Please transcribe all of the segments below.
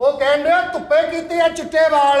ਉਹ ਕਹਿੰਦੇ ਧੁੱਪੇ ਕੀਤੇ ਆ ਚਿੱਟੇ ਵਾਲ।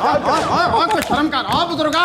ਓਏ ਕੋਈ ਸ਼ਰਮ ਕਰ, ਆ ਬਜ਼ੁਰਗਾ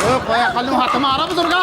ਓਏ ਕੋਈ ਅਕਲ ਨੂੰ ਹੱਥ ਮਾਰਾ ਬਜ਼ੁਰਗਾ।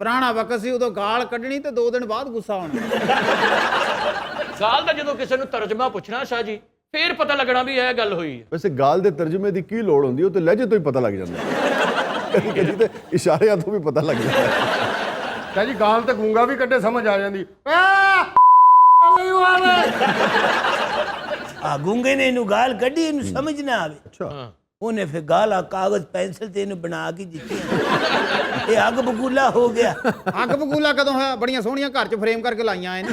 ਪੁਰਾਣਾ ਵਕਤ ਸੀ ਉਦੋਂ ਗਾਲ ਕੱਢਣੀ ਤੇ 2 ਦਿਨ ਬਾਅਦ ਗੁੱਸਾ ਆਉਣਾ। ਗਾਲ ਦਾ ਜਦੋਂ ਕਿਸੇ ਨੂੰ ਤਰਜਮਾ ਪੁੱਛਣਾ ਸ਼ਾਹ ਜੀ ਫੇਰ ਪਤਾ ਲੱਗਣਾ ਵੀ ਇਹ ਗੱਲ ਹੋਈ ਹੈ। ਵੈਸੇ ਗਾਲ ਦੇ ਤਰਜਮੇ ਦੀ ਕੀ ਲੋੜ ਹੁੰਦੀ, ਉਹ ਤੇ ਲਹਿਜੇ ਤੋਂ ਹੀ ਪਤਾ ਲੱਗ ਜਾਂਦਾ ਕਦੀ ਕਦੀ ਤੇ ਇਸ਼ਾਰਿਆਂ ਤੋਂ ਵੀ ਪਤਾ ਲੱਗ ਜਾਂਦਾ ਕਹ ਜੀ ਗਾਲ ਤੇ ਗੂੰਗਾ ਵੀ ਕੱਢੇ ਸਮਝ ਆ ਜਾਂਦੀ। ਆ ਗੂੰਗੇ ਨੇ ਇਹਨੂੰ ਗਾਲ ਕੱਢੀ ਇਹਨੂੰ ਸਮਝ ਨਾ ਆਵੇ। ਅੱਛਾ ਉਹਨੇ ਫਿਰ ਗਾਲਾ ਕਾਗਜ਼ ਪੈਨਸਲ ਤੇ ਇਹਨੂੰ ਬਣਾ ਕੇ ਦਿੱਤੀ। ਇਹ ਅੱਗ ਬਗੂਲਾ ਹੋ ਗਿਆ। ਅੱਗ ਬਗੂਲਾ ਕਦੋਂ ਹੋਇਆ? ਬੜੀਆਂ ਸੋਹਣੀਆਂ ਘਰ 'ਚ ਫਰੇਮ ਕਰਕੇ ਲਾਈਆਂ ਇਹਨੇ।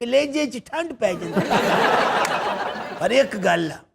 ਕਲੇਜੇ 'ਚ ਠੰਡ ਪੈ ਜਾਂਦੀ। ਪਰ ਇੱਕ ਗੱਲ ਆ,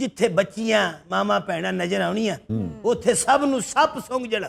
ਜਿੱਥੇ ਬੱਚੀਆਂ ਮਾਮਾ ਭੈਣਾਂ ਨਜ਼ਰ ਆਉਣੀਆਂ ਉੱਥੇ ਸਭ ਨੂੰ ਸੱਪ ਸੁੰਘ ਜਣਾ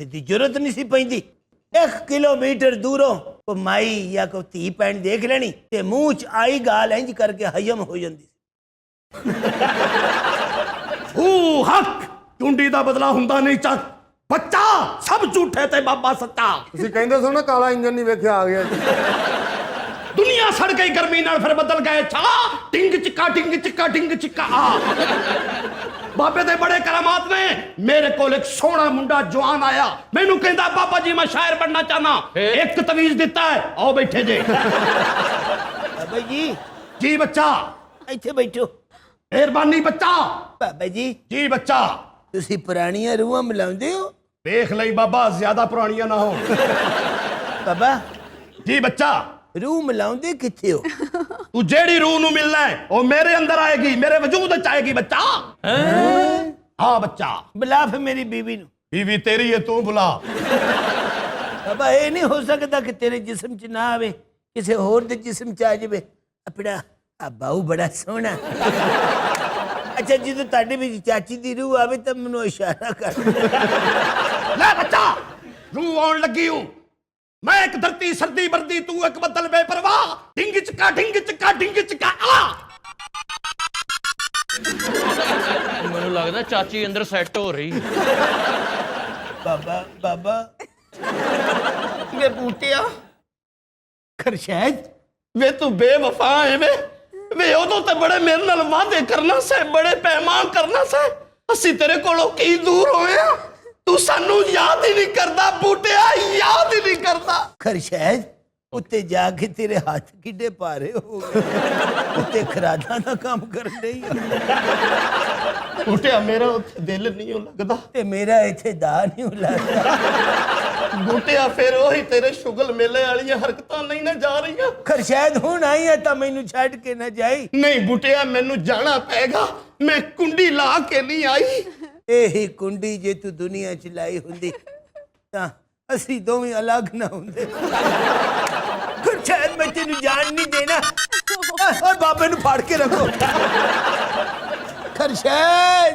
ਦੀ ਜ਼ਰੂਰਤ ਨਹੀਂ ਸੀ ਪੈਂਦੀ। 1 ਕਿਲੋਮੀਟਰ ਦੂਰੋਂ ਕੋ ਮਾਈ ਜਾਂ ਕੋ ਧੀ ਭੈਣ ਦੇਖ ਲੈਣੀ ਤੇ ਮੂੰਹ 'ਚ ਆਈ ਗਾਲ ਇੰਜ ਕਰਕੇ ਹਜਮ ਹੋ ਜਾਂਦੀ। ਹੂ ਹੱਕ ਚੁੰਡੀ ਦਾ ਬਦਲਾ ਹੁੰਦਾ ਨਹੀਂ ਚੱਕ ਬੱਚਾ ਸਭ ਝੂਠੇ ਤੇ ਬਾਬਾ ਸੱਚਾ। ਤੁਸੀਂ ਕਹਿੰਦੇ ਸੋ ਨਾ ਕਾਲਾ ਇੰਜਨ ਨਹੀਂ ਵੇਖਿਆ ਆ ਗਿਆ ਜੀ। ਦੁਨੀਆ ਸੜ ਗਈ ਗਰਮੀ ਨਾਲ ਫਿਰ ਬਦਲ ਗਏ ਛਾ ਟਿੰਗ ਚਿੱਕਾ ਟਿੰਗ ਚਿੱਕਾ ਟਿੰਗ ਚਿੱਕਾ ਆ। ਬਾਬੇ ਦੇ ਬੜੇ ਕਰਾਮਾਤ ਨੇ। ਮੇਰੇ ਕੋਲ ਇੱਕ ਸੋਹਣਾ ਮੁੰਡਾ ਜਵਾਨ ਆਇਆ ਮੈਨੂੰ ਕਹਿੰਦਾ ਬਾਬਾ ਜੀ ਮੈਂ ਸ਼ਾਇਰ ਬਣਨਾ ਚਾਹਨਾ। ਇੱਕ ਤਵੀਜ਼ ਦਿੱਤਾ ਹੈ ਆਓ ਬੈਠੇ ਜੇ। ਬਾਬਾ ਜੀ ਜੀ ਬੱਚਾ ਇੱਥੇ ਬੈਠੋ। ਮਿਹਰਬਾਨੀ ਬੱਚਾ। ਬਾਬਾ ਜੀ ਜੀ ਬੱਚਾ ਤੁਸੀਂ ਪੁਰਾਣੀਆਂ ਰੂਹਾਂ ਮਿਲਾਉਂਦੇ ਹੋ? ਵੇਖ ਲਈ ਬਾਬਾ ਜ਼ਿਆਦਾ ਪੁਰਾਣੀਆਂ ਨਾ ਹੋ। ਬਾਬਾ ਜੀ ਬੱਚਾ ਰੂਹ ਮਿਲਾਉਂਦੇ ਕਿੱਥੇ ਹੋ? ਤੂੰ ਜਿਹੜੀ ਰੂਹ ਨੂੰ ਮਿਲਣਾ ਹੈ ਉਹ ਮੇਰੇ ਅੰਦਰ ਆਏਗੀ ਮੇਰੇ ਵਜੂਦ ਵਿੱਚ ਆਏਗੀ ਬੱਚਾ। ਹਾਂ ਬੱਚਾ। ਬੁਲਾ ਫਿਰ ਮੇਰੀ ਬੀਵੀ ਨੂੰ। ਬੀਵੀ ਤੇਰੀ ਹੈ ਤੂੰ ਬੁਲਾ। ਬਾਬਾ ਇਹ ਨਹੀਂ ਹੋ ਸਕਦਾ ਕਿ ਤੇਰੇ ਜਿਸਮ 'ਚ ਨਾ ਆਵੇ ਕਿਸੇ ਹੋਰ ਦੇ ਜਿਸਮ 'ਚ ਆ ਜਾਵੇ। ਆਪਣਾ ਆ ਬਾਹੂ ਬੜਾ ਸੋਹਣਾ। ਅੱਛਾ ਜਦੋਂ ਤੁਹਾਡੇ ਵਿੱਚ ਚਾਚੀ ਦੀ ਰੂਹ ਆਵੇ ਤਾਂ ਮੈਨੂੰ ਇਸ਼ਾਰਾ ਕਰ। ਲੈ ਬੱਚਾ ਰੂਹ ਆਉਣ ਲੱਗੀ ਹੂੰ ਮੈਂ ਇੱਕ ਧਰਤੀ ਸਰਦੀ ਵਰਦੀ ਤੂੰ ਇੱਕ ਬੱਦਲ ਬੇਪਰਵਾਹ ਢਿੰਗ ਚਿੱਕਾ ਢਿੰਗ ਚਿੱਕਾ ਢਿੰਗ ਚਿੱਕਾ ਆ। ਮੈਨੂੰ ਲੱਗਦਾ ਚਾਚੀ ਅੰਦਰ ਸੈੱਟ ਹੋ ਰਹੀ ਹੈ। ਬਾਬਾ ਬਾਬਾ ਵੇ ਬੂਟਿਆ ਖਰਸ਼ੈਦ ਵੇ ਤੂੰ ਬੇਵਫਾ ਹੈ ਵੇ ਉਦੋਂ ਤੇ ਬੜੇ ਮੇਰੇ ਨਾਲ ਵਾਅਦੇ ਕਰਨਾ ਸੈ ਬੜੇ ਪੈਮਾਨ ਕਰਨਾ ਸੈ ਅਸੀਂ ਤੇਰੇ ਕੋਲੋਂ ਕੀ ਦੂਰ ਹੋਏ ਆ ਤੂੰ ਸਾਨੂੰ ਯਾਦ ਹੀ ਨਹੀਂ ਕਰਦਾ ਬੂਟਿਆ ਯਾਦ ਹੀ ਨਹੀਂ ਕਰਦਾ। ਖਰਸ਼ੈਦ ਉੱਤੇ ਜਾ ਕੇ ਤੇਰੇ ਹੱਥ ਕਿੱਡੇ ਭਾਰੇ ਹੋ ਗਏ। ਉੱਤੇ ਖਰਾਦਾਂ ਦਾ ਕੰਮ ਕਰਨ ਡਈ ਆ। ਬੂਟਿਆ ਮੇਰਾ ਉੱਥੇ ਦਿਲ ਨਹੀਂ ਲੱਗਦਾ ਤੇ ਮੇਰਾ ਇੱਥੇ ਦਾ ਨਹੀਂ ਲੱਗਦਾ। ਬੂਟਿਆ ਫਿਰ ਉਹੀ ਤੇਰੇ ਸ਼ੁਗਲ ਮੇਲੇ ਵਾਲੀਆਂ ਹਰਕਤਾਂ ਨਹੀਂ ਨਾ ਜਾ ਰਹੀਆਂ। ਖਰਸ਼ੈਦ ਹੁਣ ਆਈ ਆ ਤਾਂ ਮੈਨੂੰ ਛੱਡ ਕੇ ਨਾ ਜਾਈ। ਨਹੀਂ ਬੂਟਿਆ ਮੈਨੂੰ ਜਾਣਾ ਪਏਗਾ ਮੈਂ ਕੁੰਡੀ ਲਾ ਕੇ ਨਹੀਂ ਆਈ। ਇਹੀ ਕੁੰਡੀ ਜੇ ਤੂੰ ਦੁਨੀਆ ਚ ਲਾਈ ਹੁੰਦੀ ਤਾਂ ਅਸੀਂ ਦੋਵੇਂ ਅਲੱਗ ਨਾ ਹੁੰਦੇ। ਖਰਸ਼ੈਦ ਮੈਂ ਤੈਨੂੰ ਜਾਣ ਨਹੀਂ ਦੇਣਾ। ਓਏ ਬਾਬੇ ਨੂੰ ਫੜ ਕੇ ਰੱਖੋ। ਖਰਸ਼ੈਦ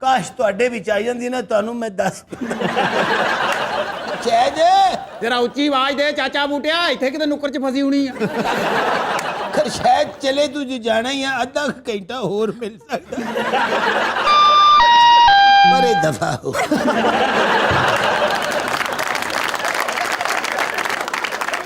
ਕਾਸ਼ ਤੁਹਾਡੇ ਵਿੱਚ ਆ ਜਾਂਦੀ ਨਾ ਤੁਹਾਨੂੰ ਮੈਂ ਦੱਸ। ਖਰਸ਼ੈਦ ਜਰਾ ਉੱਚੀ ਆਵਾਜ਼ ਦੇ ਚਾਚਾ ਬੂਟਿਆ ਇੱਥੇ ਕਿਤੇ ਨੁੱਕਰ 'ਚ ਫਸੀ ਹੋਣੀ ਆ। ਖਰਸ਼ੈਦ ਚਲੇ ਤੂੰ ਜੇ ਜਾਣਾ ਹੀ ਆ ਅੱਧਾ ਘੰਟਾ ਹੋਰ ਮਿਲ ਸਕਦਾ। ਮਰੇ ਦਫਾ ਹੋ।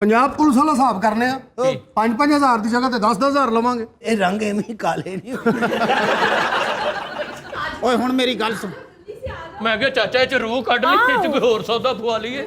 ਪੰਜਾਬ ਪੁਲਿਸ ਵਾਲਾ ਹਿਸਾਬ ਕਰਨੇ ਆ 5-5 ਹਜ਼ਾਰ ਦੀ ਜਗ੍ਹਾ ਤੇ 10-10 ਲਵਾਂਗੇ। ਇਹ ਰੰਗ ਐਵੇਂ ਕਾਲੇ ਨਹੀਂ ਹੁੰਦੇ। ਓਏ ਹੁਣ ਮੇਰੀ ਗੱਲ ਸੁਣ ਮੈਂ ਕਿਹਾ ਚਾਚਾ ਇਹ ਚ ਰੂਹ ਕੱਢ ਲਈ ਇਹ ਚ ਕੋਈ ਹੋਰ ਸੌਦਾ ਪਵਾ ਲਈਏ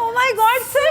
oh my God, sir,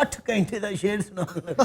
8 ਘੰਟੇ ਦਾ ਸ਼ੇਰ ਸੁਣਾਉਣ ਲੱਗਾ।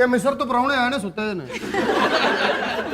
ਇਹ ਮਿਸਰ ਤੋਂ ਪਰਾਉਣੇ ਆਏ ਨੇ ਸੁੱਤੇ ਹੋਏ ਨੇ।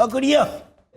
ਉਹ ਕੁੜੀਓ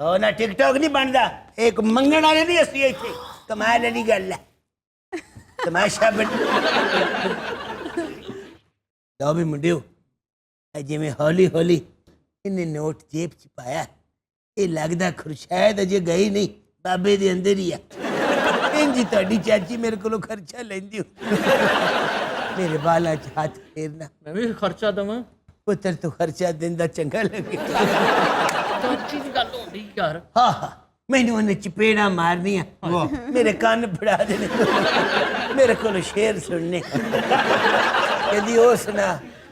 ਉਹ ਨਾ ਟਿਕਟੌਕ ਨਹੀਂ ਬਣਦਾ, ਇੱਕ ਮੰਗਣ ਵਾਲੇ ਨਹੀਂ ਅਸੀਂ ਇੱਥੇ। ਕਮਾਲ ਵਾਲੀ ਗੱਲ ਹੈ, ਤਮਾਸ਼ਾ ਬਣ। ਲਓ ਵੀ ਮੁੰਡਿਓ, ਜਿਵੇਂ ਹੌਲੀ ਹੌਲੀ ਇਹਨੇ ਨੋਟ ਜੇਬ ਚ ਪਾਇਆ, ਇਹ ਲੱਗਦਾ ਖੁਰਸ਼ੈਦ ਅਜੇ ਗਈ ਨਹੀਂ, ਬਾਬੇ ਦੇ ਅੰਦਰ ਹੀ ਆ। ਇੰਜੀ ਤੁਹਾਡੀ ਚਾਚੀ ਮੇਰੇ ਕੋਲੋਂ ਖਰਚਾ ਲੈਂਦੀ ਮੇਰੇ ਬਾਲਾਂ 'ਚ ਹੱਥ ਫੇਰਨਾ। ਮੈਂ ਵੀ ਖਰਚਾ ਦਵਾਂ ਪੁੱਤਰ ਤੂੰ ਖਰਚਾ ਦਿੰਦਾ ਚੰਗਾ ਲੱਗੇ। ਚਾਚੀ ਦੀ ਗੱਲ ਹੁੰਦੀ ਯਾਰ ਹਾਂ ਹਾਂ, ਮੈਨੂੰ ਉਹਨੇ ਚਪੇੜਾਂ ਮਾਰਨੀਆਂ, ਮੇਰੇ ਕੰਨ ਫੜਾ ਦੇਣੇ, ਮੇਰੇ ਕੋਲ ਸ਼ੇਰ ਸੁਣਨੇ। ਕਹਿੰਦੀ ਉਹ ਸੁਣਾ,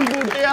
ਬੂਟਿਆ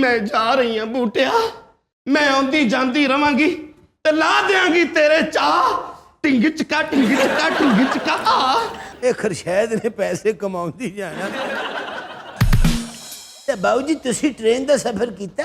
ਮੈਂ ਜਾ ਰਹੀ ਹਾਂ ਬੂਟਿਆ, ਮੈਂ ਆਉਂਦੀ ਜਾਂਦੀ ਰਵਾਂਗੀ ਤੇ ਲਾ ਦਿਆਂਗੀ ਤੇਰੇ ਚਾਹ। ਢਿੰਗ ਚਕਾ ਢਿੰਗ ਚਕਾ ਢਿੰਗ ਚਕਾ ਆ। ਇਹ ਖਰਸ਼ੈਦ ਨੇ ਪੈਸੇ ਕਮਾਉਂਦੀ ਜਾਣਾ। ਤੇ ਬਾਊ ਜੀ ਤੁਸੀਂ ਟ੍ਰੇਨ ਦਾ ਸਫ਼ਰ ਕੀਤਾ?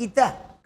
ਕੀਤਾ?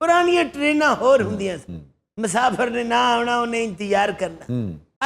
ਪੁਰਾਣੀਆਂ ਟ੍ਰੇਨਾਂ ਹੋਰ ਹੁੰਦੀਆਂ ਸੀ, ਮੁਸਾਫਰ ਨੇ ਨਾ ਆਉਣਾ, ਉਹਨੇ ਇੰਤਜ਼ਾਰ ਕਰਨਾ।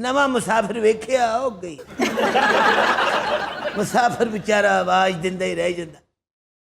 ਨਵਾਂ ਮੁਸਾਫਰ ਵੇਖਿਆ ਹੋ ਗਈ। ਮੁਸਾਫਰ ਵਿਚਾਰਾ ਆਵਾਜ਼ ਦਿੰਦਾ ਹੀ ਰਹਿ ਜਾਂਦਾ,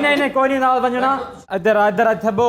ਨਹੀਂ ਕੋਈ ਨਹੀਂ ਨਾਲ ਵੰਜਣਾ। ਇੱਧਰ ਇੱਥੇ ਬੋ।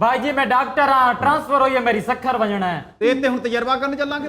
ਭਾਈ ਜੀ ਮੈਂ ਡਾਕਟਰ ਹਾਂ, ਟ੍ਰਾਂਸਫਰ ਹੋਈ ਹੈ ਮੇਰੀ, ਸੱਖਰ ਵੰਜਣਾ ਹੈ। ਤੇ ਇੱਥੇ ਹੁਣ ਤਜਰਬਾ ਕਰਨ ਚੱਲਾਂਗੇ।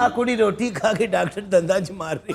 ਆ ਕੁੜੀ ਰੋਟੀ ਖਾ ਕੇ ਡਾਕਟਰ ਦੰਦਾਂ ਚ ਮਾਰ ਰਹੀ।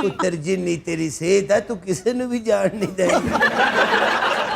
ਪੁੱਤਰ ਜਿੰਨੀ ਤੇਰੀ ਸਿਹਤ ਹੈ, ਤੂੰ ਕਿਸੇ ਨੂੰ ਵੀ ਜਾਣ ਨਹੀਂ ਦੇਗੀ।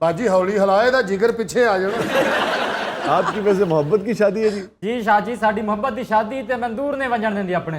ਬਾਜੀ ਹੌਲੀ ਹਲਾਏ ਦਾ ਜਿਗਰ ਪਿੱਛੇ ਆ ਜਾਣਾ। آپ کی ویسے محبت کی شادی ہے جی؟ ਜੀ ਸ਼ਾਹ ਜੀ ਸਾਡੀ ਮੁਹੱਬਤ ਦੀ ਸ਼ਾਦੀ ਤੇ ਮਨਦੂਰ ਨੇ ਵੰਜਣ ਦਿੰਦੀ ਆਪਣੇ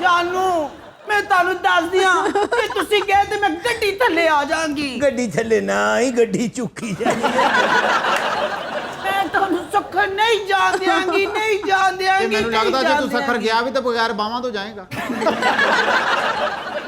ਜਾਨੂ ਮੈਂ ਤੁਹਾਨੂੰ ਦੱਸ ਦਿਆਂ ਕਿ ਤੁਸੀਂ ਕਹੇ ਤੇ ਮੈਂ ਗੱਡੀ ਥੱਲੇ ਆ ਜਾਾਂਗੀ। ਗੱਡੀ ਥੱਲੇ ਨਾ ਹੀ ਗੱਡੀ ਚੁੱਕੀ ਜਾਣੀ ਮੈਂ ਤੁਹਾਨੂੰ ਸੱਖਰ ਨਹੀਂ ਜਾਣ ਦਿਆਂਗੀ, ਨਹੀਂ ਜਾਣ ਤੇ ਦਿਆਂਗੀ। ਮੈਨੂੰ ਲੱਗਦਾ ਜੇ ਤੂੰ ਸਫਰ ਗਿਆ ਵੀ ਤਾਂ ਬਗੈਰ ਬਾਹਾਂ ਤੋਂ ਜਾਏਗਾ।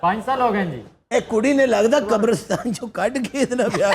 5 ਸਾਲ ਹੋ ਗਏ ਜੀ। ਇਹ ਕੁੜੀ ਨੇ ਲੱਗਦਾ ਕਬਰਸਤਾਨ ਚੋਂ ਕੱਢ ਕੇ ਇਤਨਾ ਪਿਆਰ।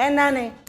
ਇਹਨਾਂ ਨੇ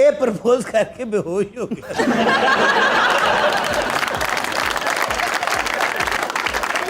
ਇਹ ਪ੍ਰਪੋਜ਼ ਕਰਕੇ ਬੇਹੋਸ਼ ਹੋ ਗਿਆ।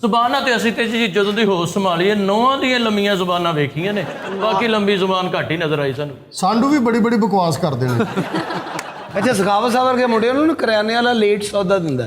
ਜ਼ੁਬਾਨਾਂ ਤੇ ਅਸੀਂ ਤੇ ਜੀ ਜਦੋਂ ਦੀ ਹੋਸ਼ ਸੰਭਾਲੀ ਹੈ ਨੌਵਾਂ ਦੀਆਂ ਲੰਮੀਆਂ ਜ਼ੁਬਾਨਾਂ ਵੇਖੀਆਂ ਨੇ, ਬਾਕੀ ਲੰਬੀ ਜ਼ੁਬਾਨ ਘੱਟ ਹੀ ਨਜ਼ਰ ਆਈ ਸਾਨੂੰ। ਸਾਂਢੂ ਵੀ ਬੜੀ ਬੜੀ ਬਕਵਾਸ ਕਰਦੇ ਨੇ। ਅੱਛਾ, ਸਖਾਵਤ ਸਾਹਿਬ ਵਰਗੇ ਮੁੰਡਿਆਂ ਨੂੰ ਕਰਿਆਨੇ ਵਾਲਾ ਲੇਟ ਸੌਦਾ ਦਿੰਦਾ।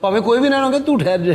ਭਾਵੇਂ ਕੋਈ ਵੀ ਨਾ ਹੋਵੇ, ਤੂੰ ਠਹਿਰ ਜਾ।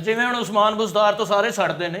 ਜਿਵੇਂ ਹੁਣ ਉਸਮਾਨ ਬੁਜ਼ਦਾਰ ਤੋਂ ਸਾਰੇ ਸੜਦੇ ਨੇ,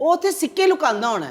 ਉਹ ਤੇ ਸਿੱਕੇ ਲੁਕਾਉਂਦਾ ਹੋਣਾ।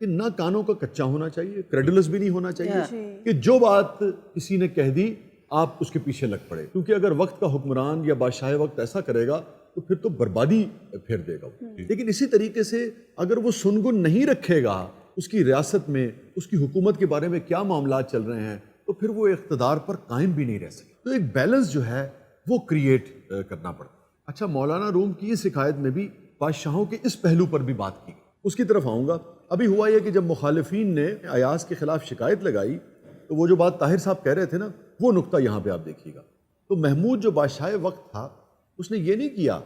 کہ نہ کانوں کا کچا ہونا چاہیے، کریڈلس بھی نہیں ہونا چاہیے کہ جو بات کسی نے کہہ دی آپ اس کے پیچھے لگ پڑے، کیونکہ اگر وقت کا حکمران یا بادشاہ وقت ایسا کرے گا تو پھر تو بربادی پھیر دے گا۔ لیکن اسی طریقے سے اگر وہ سنگن نہیں رکھے گا اس کی ریاست میں، اس کی حکومت کے بارے میں کیا معاملات چل رہے ہیں، تو پھر وہ اقتدار پر قائم بھی نہیں رہ سکے۔ تو ایک بیلنس جو ہے وہ کریٹ کرنا پڑتا ہے۔ اچھا، مولانا روم کی اس حکایت میں بھی بادشاہوں کے اس پہلو پر بھی بات کی، اس کی طرف آؤں گا۔ ابھی ہوا یہ کہ جب مخالفین نے ایاز کے خلاف شکایت لگائی تو وہ جو بات طاہر صاحب کہہ رہے تھے نا، وہ نقطہ یہاں پہ آپ دیکھیے گا۔ تو محمود جو بادشاہ وقت تھا اس نے یہ نہیں کیا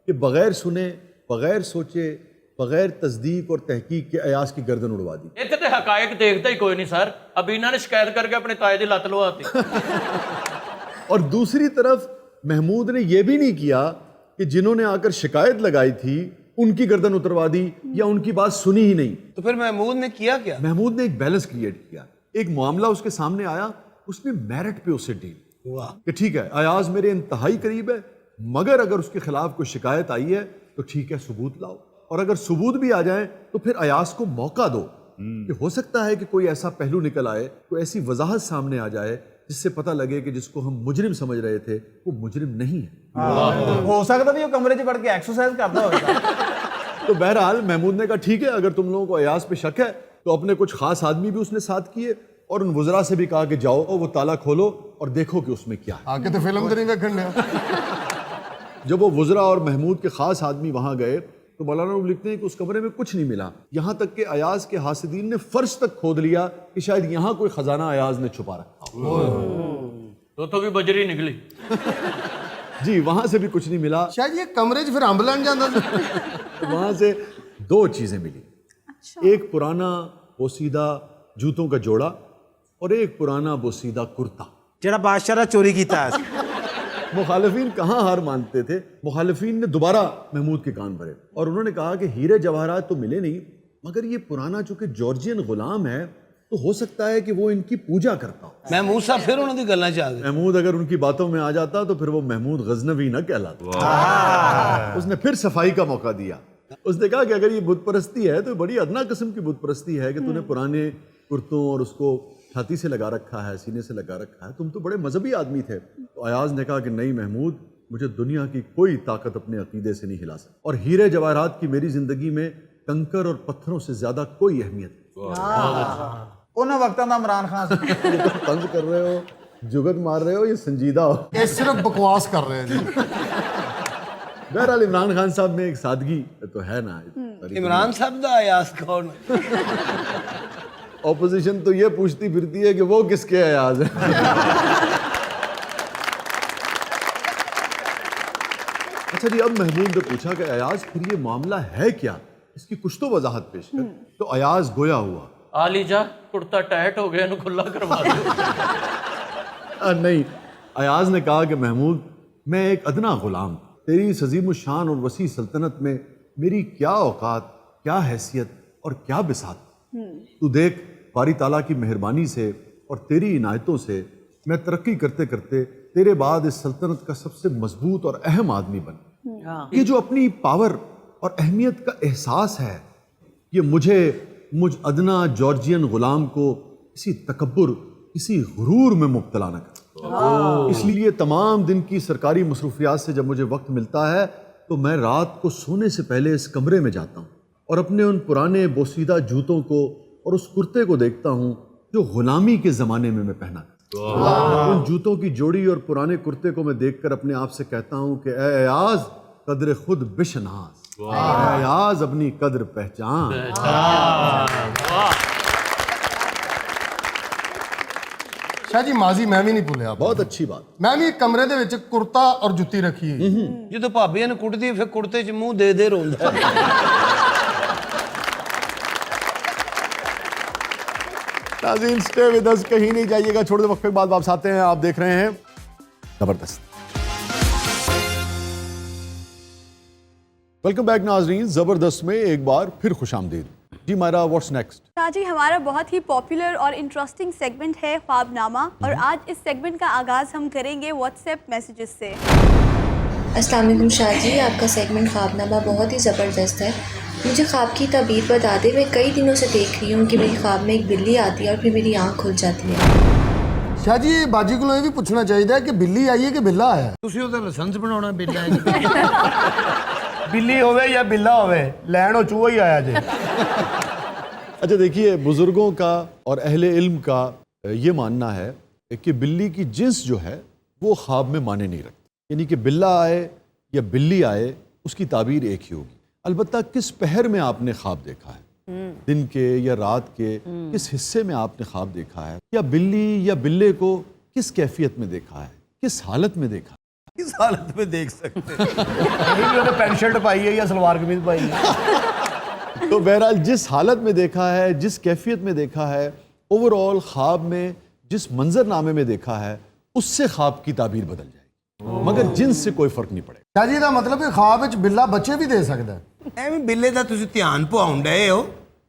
کہ بغیر سنے، بغیر سوچے، بغیر تصدیق اور تحقیق کے ایاز کی گردن اڑوا دی۔ ایک تے حقائق دیکھتا ہی کوئی نہیں سر، اب انہوں نے شکایت کر کے اپنے تائے دی لت لواتی۔ اور دوسری طرف محمود نے یہ بھی نہیں کیا کہ جنہوں نے آ کر شکایت لگائی تھی ان کی گردن اتروا دی یا ان کی بات سنی ہی نہیں۔ تو پھر محمود نے کیا کیا؟ محمود نے ایک بیلنس کریٹ کیا، ایک معاملہ اس کے سامنے آیا، اس نے میرٹ پہ اسے ڈیل کہ ٹھیک ہے ایاز میرے انتہائی قریب ہے، مگر اگر اس کے خلاف کوئی شکایت آئی ہے تو ٹھیک ہے ثبوت لاؤ، اور اگر ثبوت بھی آ جائیں تو پھر ایاز کو موقع دو کہ ہو سکتا ہے کہ کوئی ایسا پہلو نکل آئے، کوئی ایسی وضاحت سامنے آ جائے جس سے پتہ لگے کہ جس کو ہم مجرم سمجھ رہے تھے وہ مجرم نہیں ہے۔ ہو سکتا بھی وہ کمرے 'چ بڑھ کے ایکسرسائز کرتا ہوگا۔ تو بہرحال محمود نے کہا ٹھیک ہے، اگر تم لوگوں کو ایاز پہ شک ہے تو اپنے کچھ خاص آدمی بھی اس نے ساتھ کیے اور ان وزراء سے بھی کہا کہ جاؤ اور وہ تالا کھولو اور دیکھو کہ اس میں کیا ہے۔ آگے تو فلم تو نہیں دیکھن دیا۔ جب وہ وزراء اور محمود کے خاص آدمی وہاں گئے تو مولانا روم لکھتے ہیں کہ اس کمرے میں کچھ نہیں ملا، یہاں تک کہ ایاز کے حاسدین نے فرش تک کھود لیا کہ شاید یہاں کوئی خزانہ ایاز نے چھپا رکھا ہو۔ تو بھی بجری نکلی۔ جی وہاں سے بھی کچھ نہیں ملا، شاید یہ کمرے 'چ پھر امب لین جاتا تھا۔ وہاں سے دو چیزیں ملی، ایک پرانا بوسیدہ جوتوں کا جوڑا اور ایک پرانا بوسیدہ کرتا جڑا بادشاہ نے چوری کیتا ہے۔ مخالفین کہاں ہار مانتے تھے، مخالفین نے دوبارہ محمود کے کان بھرے اور انہوں نے کہا کہ ہیرے جواہرات تو ملے نہیں، مگر یہ پرانا چونکہ جارجین غلام ہے تو ہو سکتا ہے کہ وہ ان کی پوجا کرتا ہو۔ محمود صاحب پھر انہوں نے گلنا چاہ گئے۔ محمود اگر ان کی باتوں میں آ جاتا تو پھر وہ محمود غزنوی نہ کہلاتا۔ اس نے پھر صفائی کا موقع دیا، اس نے کہا کہ اگر یہ بت پرستی ہے تو بڑی ادنا قسم کی بت پرستی ہے کہ تو نے پرانے کرتوں اور اس کو چھاتی سے لگا رکھا ہے، سینے سے لگا رکھا ہے، تم تو بڑے مذہبی آدمی تھے۔ تو ایاز نے کہا کہ نہیں محمود، مجھے دنیا کی کوئی طاقت اپنے عقیدے سے نہیں ہلا سکتی، اور ہیرے جواہرات کی میری زندگی میں کنکر اور پتھروں سے زیادہ کوئی اہمیت نہیں۔ انہوں وقتاں دا عمران خان سے طنز کر رہے ہو، جگت مار رہے ہو، یہ سنجیدہ ہو۔ یہ صرف بکواس کر رہے ہیں جی۔ بہرحال عمران خان صاحب میں ایک سادگی تو ہے نا۔ عمران صاحب دا ایاز کون؟ اپوزیشن تو یہ پوچھتی پھرتی ہے کہ وہ کس کے ایاز ہے۔ اچھا جی، اب محمود نے پوچھا کہ ایاز پھر یہ معاملہ ہے کیا، اس کی کچھ تو وضاحت پیش کر۔ تو ایاز گویا ہوا، آلی جا کرتا ٹائٹ ہو گیا، انہوں کھلا کروا دو۔ نہیں، ایاز نے کہا کہ محمود میں ایک ادنا غلام، تیری اس عظیم الشان اور وسیع سلطنت میں میری کیا اوقات، کیا حیثیت اور کیا بساط۔ تو دیکھ باری تعالیٰ کی مہربانی سے اور تیری عنایتوں سے میں ترقی کرتے کرتے تیرے بعد اس سلطنت کا سب سے مضبوط اور اہم آدمی بن۔ یہ جو اپنی پاور اور اہمیت کا احساس ہے، یہ مجھ ادنا جارجین غلام کو کسی تکبر، کسی غرور میں مبتلا نہ کر۔ اس لیے تمام دن کی سرکاری مصروفیات سے جب مجھے وقت ملتا ہے تو میں رات کو سونے سے پہلے اس کمرے میں جاتا ہوں اور اپنے ان پرانے بوسیدہ جوتوں کو اور اس کرتے کو دیکھتا ہوں جو غلامی کے زمانے میں پہنا کرتا۔ ان جوتوں کی جوڑی اور پرانے کرتے کو میں دیکھ کر اپنے آپ سے کہتا ہوں کہ اے ایاز قدر خود بشناس، اے ایاز اپنی قدر پہچان۔ شاہ جی ماضی میں بھی نہیں بھولیا، بہت اچھی بات۔ میں بھی ایک کمرے دے وچ کرتا اور جُتی رکھی ہے۔ جدوں بھابیاں نے کٹدی پھر کرتے 'چ منہ دے دے روندا ہے۔ ناظرین اسٹے ود اس، کہیں نہیں جائیے گا، چھوڑ دے وقفے کے بعد واپس آتے ہیں۔ آپ دیکھ رہے ہیں زبردست۔ ویلکم بیک ناظرین، زبردست میں ایک بار پھر خوش آمدید۔ جی مائرہ، واٹس نیکسٹ؟ شاہ جی، ہمارا بہت ہی پاپولر اور انٹرسٹنگ سیگمنٹ ہے خواب نامہ، اور آج اس سیگمنٹ کا آغاز ہم کریں گے واٹس ایپ میسیجز سے۔ السلام علیکم شاہ جی، آپ کا سیگمنٹ خواب نامہ بہت ہی زبردست ہے۔ مجھے خواب کی تعبیر بتا دے. میں کئی دنوں سے دیکھ رہی ہوں کہ میری خواب میں ایک بلی آتی ہے اور پھر میری آنکھ کھل جاتی ہے. شاہ جی باجی کو یہ بھی پوچھنا چاہیے کہ بلی آئی ہے کہ بلا آیا ہے. ਤੁਸੀਂ ਉਹਦਾ ਲਾਇਸੈਂਸ ਬਣਾਉਣਾ ਬਿੱਲਾ بلی ہوئے یا بلا ہوئے لین ہو چوہا ہی آیا جی. اچھا دیکھیے بزرگوں کا اور اہل علم کا یہ ماننا ہے کہ بلی کی جنس جو ہے وہ خواب میں معنی نہیں رکھتی. یعنی کہ بلا آئے یا بلی آئے اس کی تعبیر ایک ہی ہوگی. البتہ کس پہر میں آپ نے خواب دیکھا ہے, دن کے یا رات کے کس حصے میں آپ نے خواب دیکھا ہے, یا بلی یا بلے کو کس کیفیت میں دیکھا ہے, کس حالت میں دیکھا ہے. کس حالت میں دیکھ سکتے پینٹ شرٹ پائی ہے یا سلوار قمیض پائی ہے. تو بہرحال جس حالت میں دیکھا ہے, جس کیفیت میں دیکھا ہے, اوور آل خواب میں جس منظر نامے میں دیکھا ہے اس سے خواب کی تعبیر بدل جائے گی, مگر جنس سے کوئی فرق نہیں پڑے گا. شاہ جی کا مطلب کہ خواب وچ بلا بچے بھی دے سکتا ہے. ਐਵੇਂ ਬਿੱਲੇ ਦਾ ਤੁਸੀਂ ਧਿਆਨ ਪਵਾਉਣ ਡਏ ਹੋ,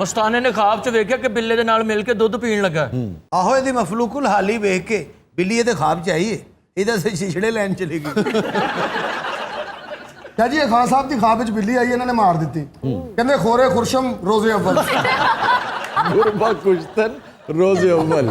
ਮਸਤਾਨੇ ਨੇ ਖਾਬ 'ਚ ਵੇਖਿਆ ਕਿ ਬਿੱਲੇ ਦੇ ਨਾਲ ਮਿਲ ਕੇ ਦੁੱਧ ਪੀਣ ਲੱਗਾ. ਆਹੋ ਇਹਦੀ ਮਫਲੂਕੁਲ ਹਾਲੀ ਵੇਖ ਕੇ ਬਿੱਲੀ ਇਹਦੇ ਖਾਬ 'ਚ ਆਈ ਹੈ, ਇਹਦਾ ਸੇ ਛਿਛੜੇ ਲੈਣ ਚਲੀ ਗਈ. ਸ਼ਾਹ ਜੀ ਖਾਨ ਸਾਹਿਬ ਦੀ ਖਾਬ ਵਿੱਚ ਬਿੱਲੀ ਆਈ, ਇਹਨਾਂ ਨੇ ਮਾਰ ਦਿੱਤੀ. ਕਹਿੰਦੇ ਖੋਰੇ ਖੁਰਸ਼ਮ ਰੋਜ਼ੇ ਅਵਲ. ਗੁਰਬਾ ਕੁਸ਼ਤਨ ਰੋਜ਼ੇ ਅਵਲ.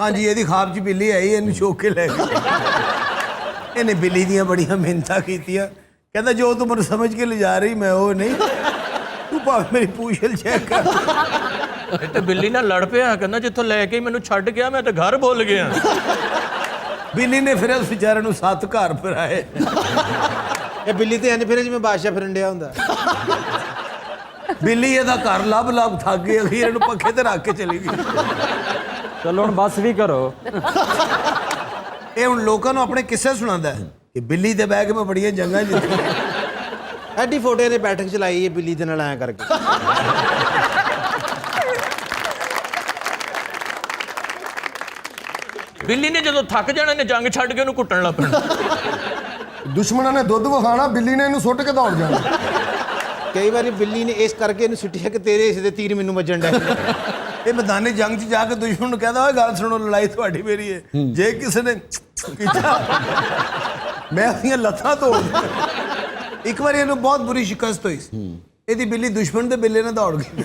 ਹਾਂਜੀ ਇਹਦੀ ਖਾਬ 'ਚ ਬਿੱਲੀ ਆਈ, ਇਹਨੂੰ ਚੁੱਕ ਕੇ ਲੈ ਗਈ. ਇਹਨੇ ਬਿੱਲੀ ਦੀਆਂ ਬੜੀਆਂ ਮਿਹਨਤਾਂ ਕੀਤੀਆਂ. ਕਹਿੰਦਾ ਜੋ ਤੂੰ ਮੈਨੂੰ ਸਮਝ ਕੇ ਲਿਜਾ ਰਹੀ ਮੈਂ ਉਹ ਨਹੀਂ, ਤੂੰ ਭਾਵੇਂ ਮੇਰੀ ਪੂਛਲ ਚੈੱਕ ਕਰ. ਇਹ ਤੇ ਬਿੱਲੀ ਨਾਲ ਲੜ ਪਿਆ, ਕਹਿੰਦਾ ਜਿੱਥੋਂ ਲੈ ਕੇ ਮੈਨੂੰ ਛੱਡ ਗਿਆ ਮੈਂ ਤਾਂ ਘਰ ਭੁੱਲ ਗਿਆ. ਬਿੱਲੀ ਨੇ ਫਿਰ ਉਸ ਵਿਚਾਰੇ ਨੂੰ 7 ਘਰ ਫਿਰਾਏ. ਇਹ ਬਿੱਲੀ ਤੇ ਐਂ ਫਿਰ ਜਿਵੇਂ ਬਾਦਸ਼ਾਹ ਫਿਰਨ ਡਿਆ ਹੁੰਦਾ. ਬਿੱਲੀ ਇਹਦਾ ਘਰ ਲੱਭ ਲੱਭ ਥੱਕ ਗਈ, ਅਖੀਰ ਇਹਨੂੰ ਪੱਖੇ ਤੇ ਰੱਖ ਕੇ ਚਲੀ ਗਈ. ਚਲੋ ਹੁਣ ਬਸ ਵੀ ਕਰੋ. ਇਹ ਹੁਣ ਲੋਕਾਂ ਨੂੰ ਆਪਣੇ ਕਿੱਸੇ ਸੁਣਾਉਂਦਾ ਹੈ ਕਿ ਬਿੱਲੀ ਤੇ ਬਹਿ ਕੇ ਮੈਂ ਬੜੀਆਂ ਜੰਗਾਂ ਜਿੱਤੀਆਂ. ਐਡੀ ਫੋਟੋ ਨੇ ਬੈਠਕ ਚਲਾਈ ਹੈ ਬਿੱਲੀ ਦੇ ਨਾਲ ਐਂ ਕਰਕੇ. ਬਿੱਲੀ ਨੇ ਜਦੋਂ ਥੱਕ ਜਾਣਾ ਨੇ ਜੰਗ ਛੱਡ ਕੇ ਉਹਨੂੰ ਕੁੱਟਣ ਲੱਗ ਪੈਣਾ. ਦੁਸ਼ਮਣਾਂ ਨੇ ਦੁੱਧ ਵਿਖਾਣਾ, ਬਿੱਲੀ ਨੇ ਇਹਨੂੰ ਸੁੱਟ ਕੇ ਦੌੜ ਜਾਣਾ. ਕਈ ਵਾਰੀ ਬਿੱਲੀ ਨੇ ਇਸ ਕਰਕੇ ਇਹਨੂੰ ਸੁੱਟਿਆ ਕਿ ਤੇਰੇ ਹਿੱਸੇ ਦੇ ਤੀਰ ਮੈਨੂੰ ਵੱਜਣ ਡੇ. ਇਹ ਮੈਦਾਨੇ ਜੰਗ 'ਚ ਜਾ ਕੇ ਦੁਸ਼ਮਣ ਨੂੰ ਕਹਿੰਦਾ ਓਏ ਗੱਲ ਸੁਣੋ, ਲੜਾਈ ਤੁਹਾਡੀ ਮੇਰੀ ਹੈ, ਜੇ ਕਿਸੇ ਨੇ ਕੀਤਾ ਮੈਂ ਉਹਦੀਆਂ ਲੱਤਾਂ ਤੋੜ. ਇੱਕ ਵਾਰੀ ਇਹਨੂੰ ਬਹੁਤ ਬੁਰੀ ਸ਼ਿਕਸਤ ਹੋਈ ਸੀ, ਇਹਦੀ ਬਿੱਲੀ ਦੁਸ਼ਮਣ ਦੇ ਬਿੱਲੇ ਨਾਲ ਦੌੜ ਗਈ.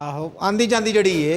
ਆਹੋ ਆਂਦੀ ਜਾਂਦੀ ਜਿਹੜੀ ਏ.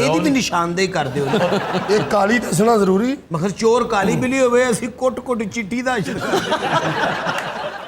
ਇਹਦੀ ਵੀ ਨਿਸ਼ਾਨਦੇਹੀ ਕਰਦੇ ਹੋ? ਇਹ ਕਾਲੀ ਦੱਸਣਾ ਜ਼ਰੂਰੀ. ਮਗਰ ਚੋਰ ਕਾਲੀ ਬਿੱਲੀ ਹੋਵੇ, ਅਸੀਂ ਕੁੱਟ ਕੁੱਟ ਚਿੱਟੀ ਦਾ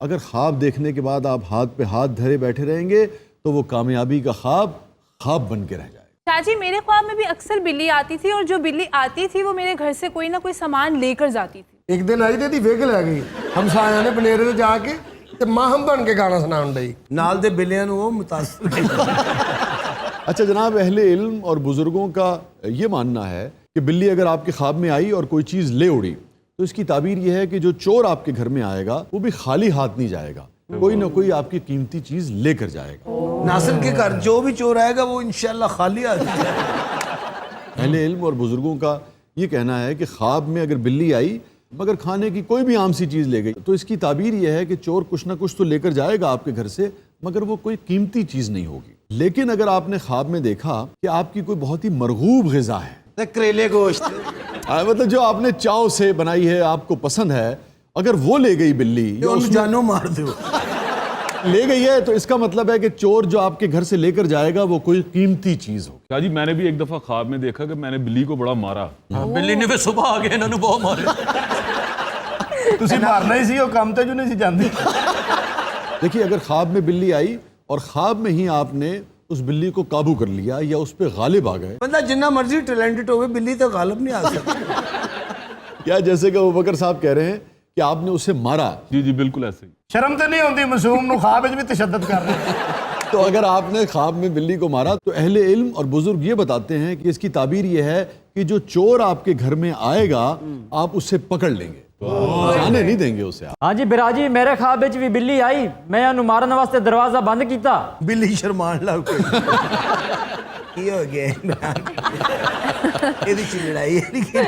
اگر خواب دیکھنے کے بعد آپ ہاتھ پہ ہاتھ دھرے بیٹھے رہیں گے تو وہ کامیابی کا خواب خواب بن کے رہ جائے گا۔ شاہ جی میرے خواب میں بھی اکثر بلی آتی تھی، اور جو بلی آتی تھی وہ میرے گھر سے کوئی نہ کوئی سامان لے کر جاتی تھی۔ ایک دن آئی تھی وگ لے گئی ہمسایہ نے بنیرے تے جا کے تے ماہم بن کے گانا سنان ڈئی نال دے بلیاں نوں وہ متاثر کیتا۔ اچھا جناب، اہل علم اور بزرگوں کا یہ ماننا ہے کہ بلی اگر آپ کے خواب میں آئی اور کوئی چیز لے اڑی تو اس کی تعبیر یہ ہے کہ جو چور آپ کے گھر میں آئے گا وہ بھی خالی ہاتھ نہیں جائے گا، کوئی نہ کوئی آپ کی قیمتی چیز لے کر جائے گا۔ ناصر کے گھر جو بھی چور آئے گا وہ انشاءاللہ خالی آ جائے گا۔ اہل علم اور بزرگوں کا یہ کہنا ہے کہ خواب میں اگر بلی آئی مگر کھانے کی کوئی بھی عام سی چیز لے گئی تو اس کی تعبیر یہ ہے کہ چور کچھ نہ کچھ تو لے کر جائے گا آپ کے گھر سے، مگر وہ کوئی قیمتی چیز نہیں ہوگی۔ لیکن اگر آپ نے خواب میں دیکھا کہ آپ کی کوئی بہت ہی مرغوب غذا ہے، کریلے گوشت، مطلب جو آپ نے چاؤ سے بنائی ہے، آپ کو پسند ہے، اگر وہ لے گئی بلی یا اس جانو مار دو لے گئی ہے تو اس کا مطلب ہے کہ چور جو آپ کے گھر سے لے کر جائے گا وہ کوئی قیمتی چیز ہوگی۔ شاہ جی میں نے بھی ایک دفعہ خواب میں دیکھا کہ میں نے بلی کو بڑا مارا۔ بلی نے بھی صبح آ گئے انہوں نے بہت مارے۔ تسی مارنا ہی سی، وہ کام تے جو نہیں سی جاندی۔ دیکھیے اگر خواب میں بلی آئی اور خواب میں ہی آپ نے اس بلی کو قابو کر لیا یا اس پہ غالب آ گئے، بندہ جنہ مرضی ٹیلنٹڈ ہوئے بلی تو غالب نہیں آ سکتا۔ یا جیسے کہ ابوبکر صاحب کہہ رہے ہیں کہ آپ نے اسے مارا، جی جی بالکل ایسے ہی۔ شرم تے نہیں ہوندی معصوم نو خواب وچ بھی تشدد کر رہے ہیں۔ تو اگر آپ نے خواب میں بلی کو مارا تو اہل علم اور بزرگ یہ بتاتے ہیں کہ اس کی تعبیر یہ ہے کہ جو چور آپ کے گھر میں آئے گا آپ اسے پکڑ لیں گے، جانے نہیں دیں گے اسے۔ ہاں جی براجی میرے خواب وچ بھی بلی آئی، میں انہوں مارن واسطے دروازہ بند کیتا، بلی شرمان لگ پئی۔ کی ہو گیا ایدی چ لڑائی ہے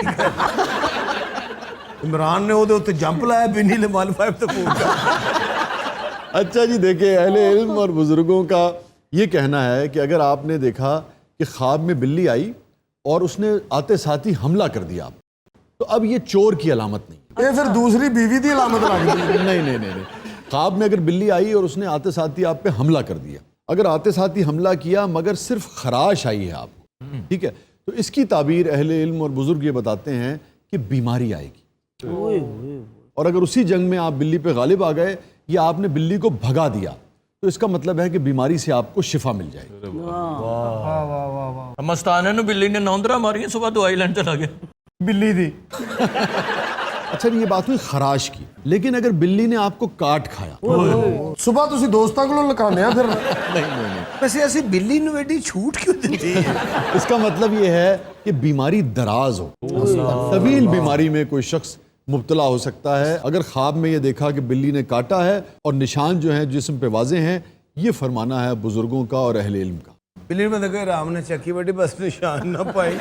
عمران نے وہ جمپ لایا بینی لمال 5 تو پوچھا۔ اچھا جی دیکھیں اہل علم اور بزرگوں کا یہ کہنا ہے کہ اگر آپ نے دیکھا کہ خواب میں بلی آئی اور اس نے آتے ساتھ ہی حملہ کر دیا تو اب یہ چور کی علامت نہیں، یہ پھر دوسری بیوی دی علامت لگ گئی۔ نہیں، خواب میں اگر بلی آئی اور اس نے آتے ساتھ ہی آپ پہ حملہ کر دیا، اگر آتے ساتھ ہی حملہ کیا مگر صرف خراش آئی ہے آپ کو، ٹھیک ہے، تو اس کی تعبیر اہل علم اور بزرگ یہ بتاتے ہیں کہ بیماری آئے گی۔ اور اگر اسی جنگ میں آپ بلی پہ غالب آ گئے یا آپ نے بلی کو بھگا دیا تو اس کا مطلب ہے کہ بیماری سے آپ کو شفا مل جائے گی۔ مستانے نو بلی نے نوندرا ماری صبح دوائی لین چلا گیا بلی دی۔ اچھا یہ بات ہوئی خراش کی، لیکن اگر بلی نے آپ کو کاٹ کھایا، صبح تسی دوستاں کولوں لکانے آ پھر نہیں، ویسے ایسی بلی نو ایڈی چھوٹ کیوں دیتی ہے؟ اس کا مطلب یہ ہے کہ بیماری دراز ہو، طویل بیماری میں کوئی شخص مبتلا ہو سکتا ہے۔ اگر خواب میں یہ دیکھا کہ بلی نے کاٹا ہے اور نشان جو ہیں جسم پہ واضح ہیں، یہ فرمانا ہے بزرگوں کا اور اہل علم کا۔ بلی میں دیکھا رام نے چکی بیٹی بس نشان نہ پائی۔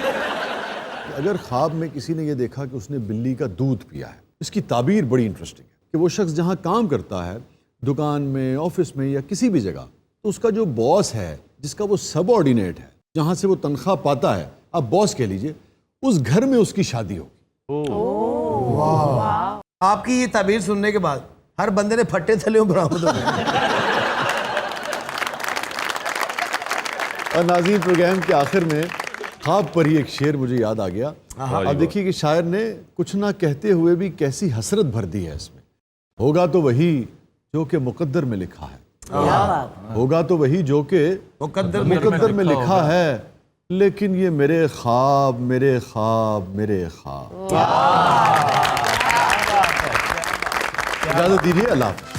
اگر خواب میں کسی نے یہ دیکھا کہ اس نے بلی کا دودھ پیا ہے، اس کی تعبیر بڑی انٹرسٹنگ ہے کہ وہ شخص جہاں کام کرتا ہے، دکان میں، آفس میں یا کسی بھی جگہ، تو اس کا جو باس ہے، جس کا وہ سب آرڈینیٹ ہے، جہاں سے وہ تنخواہ پاتا ہے، آپ باس کہہ لیجئے، اس گھر میں اس کی شادی ہوگی۔ آپ کی یہ تعبیر سننے کے بعد ہر بندے نے پھٹے تھلے برآمد ہو گئے۔ اور ناظرین پروگرام کے آخر میں خواب پر ہی ایک شعر مجھے یاد آ گیا۔ اب دیکھیے کہ شاعر نے کچھ نہ کہتے ہوئے بھی کیسی حسرت بھر دی ہے اس میں۔ ہوگا تو وہی جو کہ مقدر میں لکھا ہے، ہوگا تو وہی جو کہ مقدر میں لکھا ہے، لیکن یہ میرے خواب میرے خواب میرے خواب۔ اجازت دیجیے، اللہ حافظ۔